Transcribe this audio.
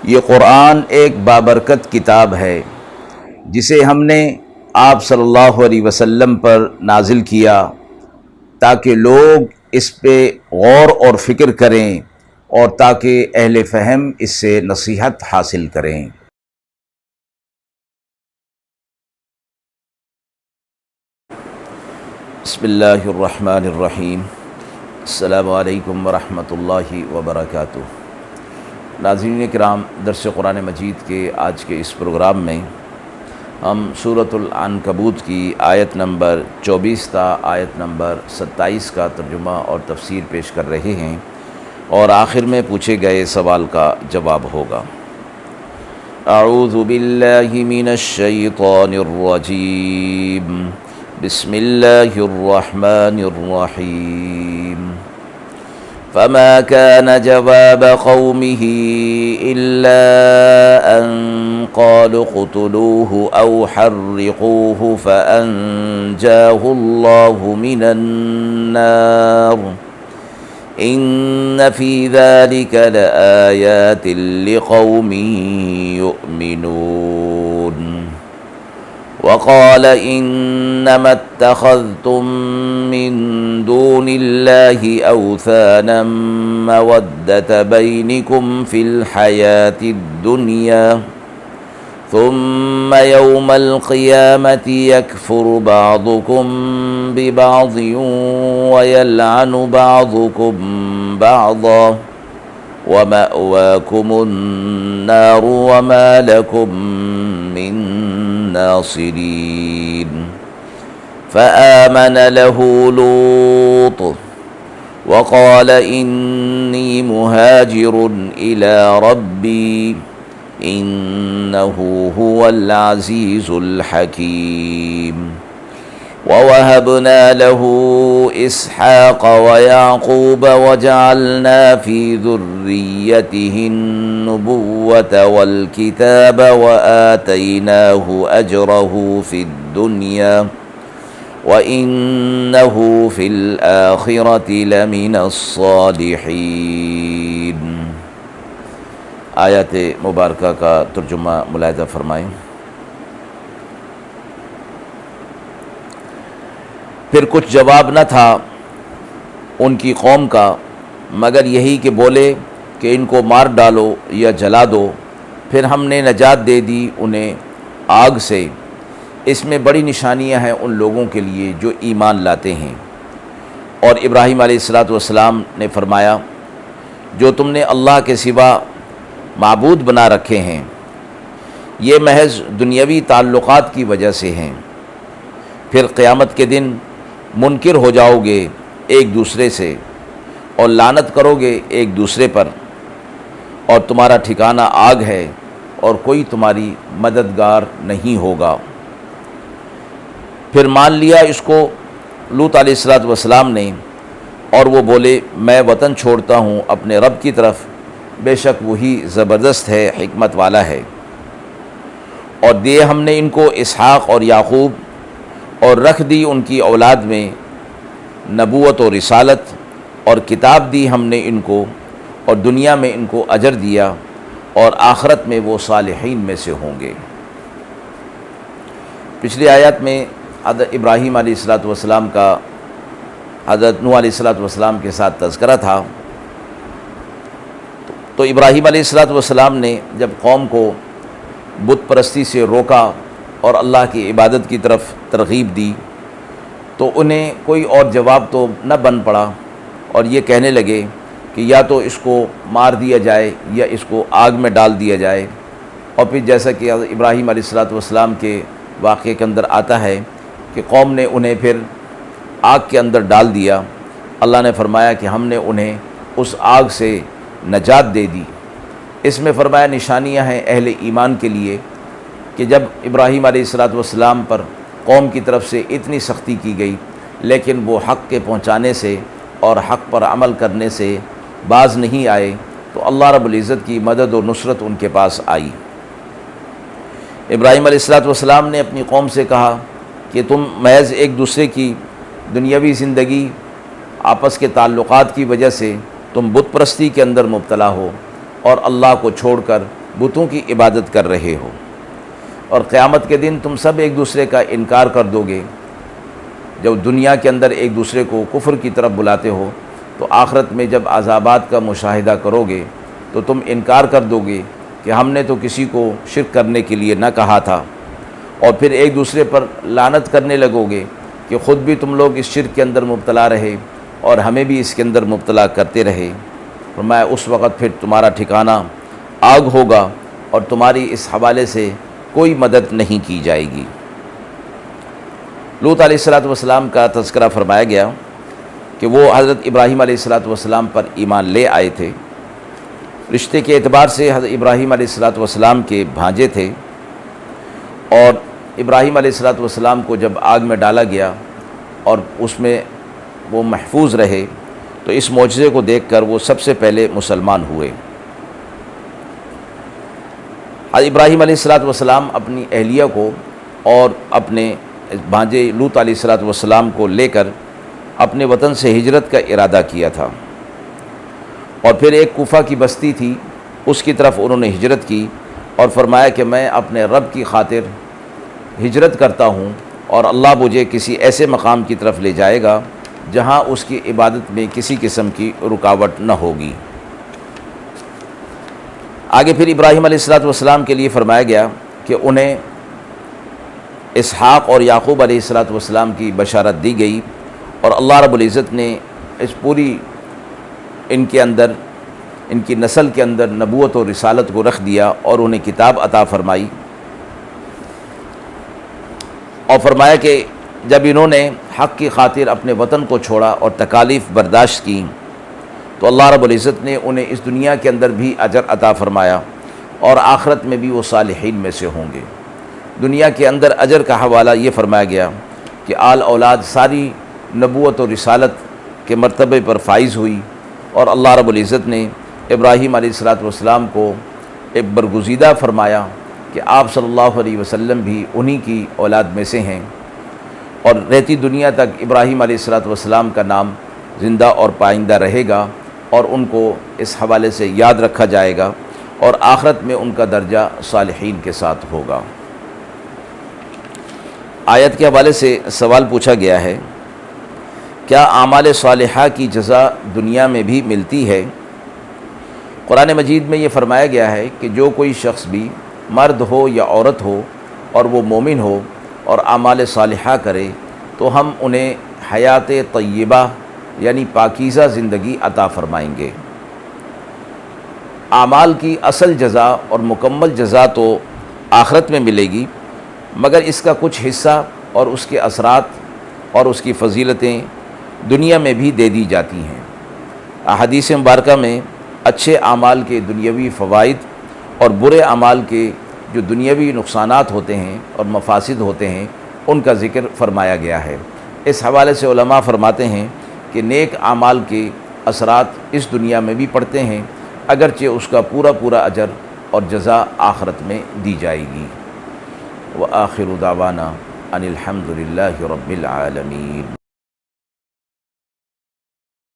یہ قرآن ایک بابرکت کتاب ہے جسے ہم نے آپ صلی اللہ علیہ وسلم پر نازل کیا تاکہ لوگ اس پہ غور اور فکر کریں اور تاکہ اہل فہم اس سے نصیحت حاصل کریں۔ بسم اللہ الرحمن الرحیم۔ السلام علیکم ورحمۃ اللہ وبرکاتہ۔ ناظرین کرام، درس قرآن مجید کے آج کے اس پروگرام میں ہم سورۃ العنکبوت کی آیت نمبر 24 تا آیت نمبر 27 کا ترجمہ اور تفسیر پیش کر رہے ہیں، اور آخر میں پوچھے گئے سوال کا جواب ہوگا۔ اعوذ باللہ من الشیطان الرجیم، بسم اللہ الرحمن الرحیم۔ فما كان جواب قومه إلا أن قالوا اقتلوه أو حرقوه فأنجاه الله من النار إن في ذلك لآيات لقوم يؤمنون۔ وقال إنما اتخذتم من دون الله أوثانا مودة بينكم في الحياة الدنيا ثم يوم القيامة يكفر بعضكم ببعض ويلعن بعضكم بعضا ومأواكم النار وما لكم من ناصرين۔ فآمن له لوط وقال إني مهاجر إلى ربي إنه هو العزيز الحكيم۔ ووهبنا له إسحاق ويعقوب وجعلنا في ذريته النبوة والكتاب وآتيناه أجره في الدنيا وإنه في الآخرة لمن الصالحين۔ آیات مبارکہ کا ترجمہ ملاحظہ فرمائیں۔ پھر کچھ جواب نہ تھا ان کی قوم کا مگر یہی کہ بولے کہ ان کو مار ڈالو یا جلا دو، پھر ہم نے نجات دے دی انہیں آگ سے۔ اس میں بڑی نشانیاں ہیں ان لوگوں کے لیے جو ایمان لاتے ہیں۔ اور ابراہیم علیہ السلام نے فرمایا، جو تم نے اللہ کے سوا معبود بنا رکھے ہیں یہ محض دنیاوی تعلقات کی وجہ سے ہیں، پھر قیامت کے دن منکر ہو جاؤ گے ایک دوسرے سے اور لعنت کرو گے ایک دوسرے پر، اور تمہارا ٹھکانہ آگ ہے اور کوئی تمہاری مددگار نہیں ہوگا۔ پھر مان لیا اس کو لوط علیہ السلام نے، اور وہ بولے میں وطن چھوڑتا ہوں اپنے رب کی طرف، بے شک وہی زبردست ہے، حکمت والا ہے۔ اور دیے ہم نے ان کو اسحاق اور یعقوب، اور رکھ دی ان کی اولاد میں نبوت و رسالت، اور کتاب دی ہم نے ان کو، اور دنیا میں ان کو اجر دیا، اور آخرت میں وہ صالحین میں سے ہوں گے۔ پچھلی آیات میں حضرت ابراہیم علیہ السلام کا حضرت نوح علیہ السلام کے ساتھ تذکرہ تھا۔ تو ابراہیم علیہ السلام نے جب قوم کو بت پرستی سے روکا اور اللہ کی عبادت کی طرف ترغیب دی تو انہیں کوئی اور جواب تو نہ بن پڑا، اور یہ کہنے لگے کہ یا تو اس کو مار دیا جائے یا اس کو آگ میں ڈال دیا جائے۔ اور پھر جیسا کہ ابراہیم علیہ السلام کے واقعے کے اندر آتا ہے کہ قوم نے انہیں پھر آگ کے اندر ڈال دیا۔ اللہ نے فرمایا کہ ہم نے انہیں اس آگ سے نجات دے دی۔ اس میں فرمایا نشانیاں ہیں اہل ایمان کے لیے کہ جب ابراہیم علیہ السلام پر قوم کی طرف سے اتنی سختی کی گئی لیکن وہ حق کے پہنچانے سے اور حق پر عمل کرنے سے باز نہیں آئے، تو اللہ رب العزت کی مدد و نصرت ان کے پاس آئی۔ ابراہیم علیہ السلام نے اپنی قوم سے کہا کہ تم محض ایک دوسرے کی دنیاوی زندگی، آپس کے تعلقات کی وجہ سے تم بت پرستی کے اندر مبتلا ہو اور اللہ کو چھوڑ کر بتوں کی عبادت کر رہے ہو، اور قیامت کے دن تم سب ایک دوسرے کا انکار کر دو گے۔ جب دنیا کے اندر ایک دوسرے کو کفر کی طرف بلاتے ہو تو آخرت میں جب عذابات کا مشاہدہ کرو گے تو تم انکار کر دو گے کہ ہم نے تو کسی کو شرک کرنے کے لیے نہ کہا تھا، اور پھر ایک دوسرے پر لعنت کرنے لگو گے کہ خود بھی تم لوگ اس شرک کے اندر مبتلا رہے اور ہمیں بھی اس کے اندر مبتلا کرتے رہے۔ فرمایا اس وقت پھر تمہارا ٹھکانہ آگ ہوگا اور تمہاری اس حوالے سے کوئی مدد نہیں کی جائے گی۔ لوط علیہ السلام کا تذکرہ فرمایا گیا کہ وہ حضرت ابراہیم علیہ السلام پر ایمان لے آئے تھے۔ رشتے کے اعتبار سے حضرت ابراہیم علیہ السلام کے بھانجے تھے، اور ابراہیم علیہ السلام کو جب آگ میں ڈالا گیا اور اس میں وہ محفوظ رہے تو اس معجزے کو دیکھ کر وہ سب سے پہلے مسلمان ہوئے۔ حضرت ابراہیم علیہ السلام اپنی اہلیہ کو اور اپنے بھانجے لوط علیہ السلام کو لے کر اپنے وطن سے ہجرت کا ارادہ کیا تھا، اور پھر ایک کوفہ کی بستی تھی اس کی طرف انہوں نے ہجرت کی، اور فرمایا کہ میں اپنے رب کی خاطر ہجرت کرتا ہوں اور اللہ مجھے کسی ایسے مقام کی طرف لے جائے گا جہاں اس کی عبادت میں کسی قسم کی رکاوٹ نہ ہوگی۔ آگے پھر ابراہیم علیہ السلام کے لیے فرمایا گیا کہ انہیں اسحاق اور یعقوب علیہ السلام کی بشارت دی گئی، اور اللہ رب العزت نے اس پوری ان کے اندر، ان کی نسل کے اندر نبوت اور رسالت کو رکھ دیا اور انہیں کتاب عطا فرمائی، اور فرمایا کہ جب انہوں نے حق کی خاطر اپنے وطن کو چھوڑا اور تکالیف برداشت کی تو اللہ رب العزت نے انہیں اس دنیا کے اندر بھی اجر عطا فرمایا، اور آخرت میں بھی وہ صالحین میں سے ہوں گے۔ دنیا کے اندر اجر کا حوالہ یہ فرمایا گیا کہ آل اولاد ساری نبوت و رسالت کے مرتبے پر فائز ہوئی، اور اللہ رب العزت نے ابراہیم علیہ السلام کو ایک برگزیدہ فرمایا کہ آپ صلی اللہ علیہ وسلم بھی انہی کی اولاد میں سے ہیں، اور رہتی دنیا تک ابراہیم علیہ السلام کا نام زندہ اور پائندہ رہے گا، اور ان کو اس حوالے سے یاد رکھا جائے گا، اور آخرت میں ان کا درجہ صالحین کے ساتھ ہوگا۔ آیت کے حوالے سے سوال پوچھا گیا ہے، کیا اعمال صالحہ کی جزا دنیا میں بھی ملتی ہے؟ قرآن مجید میں یہ فرمایا گیا ہے کہ جو کوئی شخص بھی مرد ہو یا عورت ہو اور وہ مومن ہو اور اعمال صالحہ کرے تو ہم انہیں حیات طیبہ یعنی پاکیزہ زندگی عطا فرمائیں گے۔ اعمال کی اصل جزا اور مکمل جزا تو آخرت میں ملے گی، مگر اس کا کچھ حصہ اور اس کے اثرات اور اس کی فضیلتیں دنیا میں بھی دے دی جاتی ہیں۔ احادیث مبارکہ میں اچھے اعمال کے دنیاوی فوائد اور برے اعمال کے جو دنیاوی نقصانات ہوتے ہیں اور مفاسد ہوتے ہیں ان کا ذکر فرمایا گیا ہے۔ اس حوالے سے علماء فرماتے ہیں کہ نیک اعمال کے اثرات اس دنیا میں بھی پڑتے ہیں، اگرچہ اس کا پورا اجر اور جزا آخرت میں دی جائے گی۔ وآخر دعوانا ان الحمد للہ رب العالمین۔